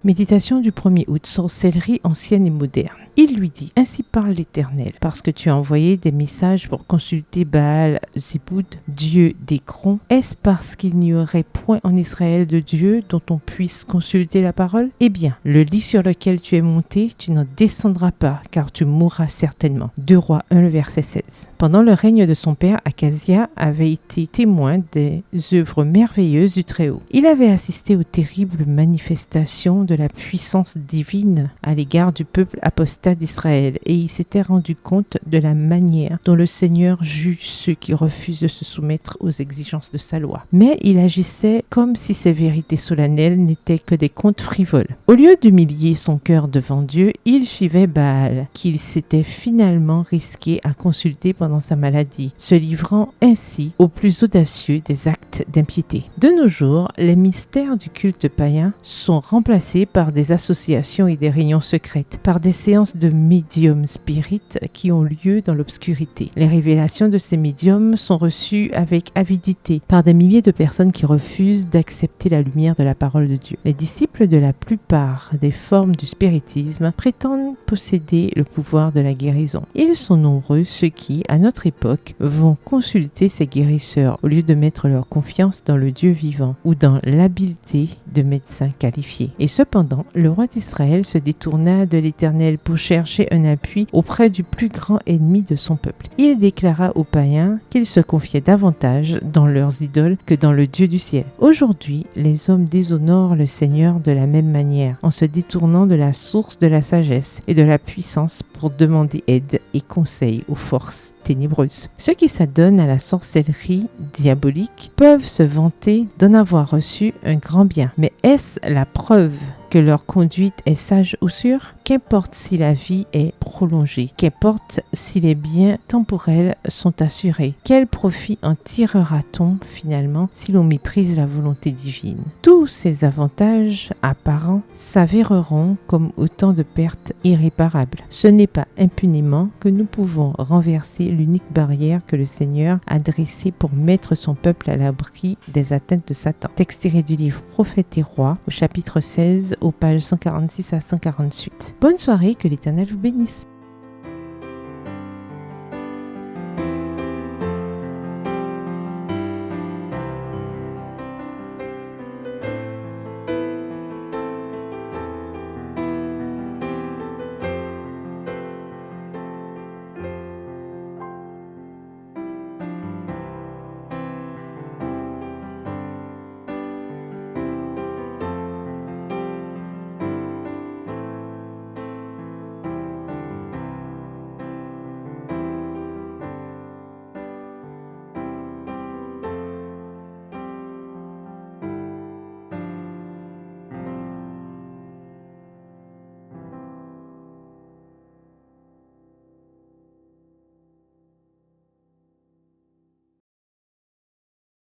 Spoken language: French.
Méditation du 1er août, sorcellerie ancienne et moderne. Il lui dit, ainsi parle l'Éternel, parce que tu as envoyé des messages pour consulter Baal Zéboud, dieu d'Écron. Est-ce parce qu'il n'y aurait point en Israël de Dieu dont on puisse consulter la parole? Eh bien, le lit sur lequel tu es monté, tu n'en descendras pas, car tu mourras certainement. 2 Rois 1, le verset 16. Pendant le règne de son père, Akazia avait été témoin des œuvres merveilleuses du Très-Haut. Il avait assisté aux terribles manifestations de la puissance divine à l'égard du peuple apostat d'Israël et il s'était rendu compte de la manière dont le Seigneur juge ceux qui refusent de se soumettre aux exigences de sa loi. Mais il agissait comme si ces vérités solennelles n'étaient que des contes frivoles. Au lieu d'humilier son cœur devant Dieu, il suivait Baal, qu'il s'était finalement risqué à consulter pendant sa maladie, se livrant ainsi au plus audacieux des actes d'impiété. De nos jours, les mystères du culte païen sont remplacés par des associations et des réunions secrètes, par des séances de médiums spirites qui ont lieu dans l'obscurité. Les révélations de ces médiums sont reçues avec avidité par des milliers de personnes qui refusent d'accepter la lumière de la parole de Dieu. Les disciples de la plupart des formes du spiritisme prétendent posséder le pouvoir de la guérison. Ils sont nombreux ceux qui, à notre époque, vont consulter ces guérisseurs au lieu de mettre leur confiance dans le Dieu vivant ou dans l'habileté de médecins qualifiés. Et cependant, le roi d'Israël se détourna de l'Éternel pour chercher un appui auprès du plus grand ennemi de son peuple. Il déclara aux païens qu'ils se confiaient davantage dans leurs idoles que dans le Dieu du ciel. Aujourd'hui, les hommes déshonorent le Seigneur de la même manière, en se détournant de la source de la sagesse et de la puissance pour demander aide et conseil aux forces ténébreuses. Ceux qui s'adonnent à la sorcellerie diabolique peuvent se vanter d'en avoir reçu un grand bien. Mais est-ce la preuve que leur conduite est sage ou sûre? Qu'importe si la vie est prolongée, qu'importe si les biens temporels sont assurés, quel profit en tirera-t-on finalement si l'on méprise la volonté divine? Tous ces avantages apparents s'avéreront comme autant de pertes irréparables. Ce n'est pas impunément que nous pouvons renverser l'unique barrière que le Seigneur a dressée pour mettre son peuple à l'abri des atteintes de Satan. Texte tiré du livre Prophètes et Rois, au chapitre 16, aux pages 146 à 148. Bonne soirée, que l'Éternel vous bénisse.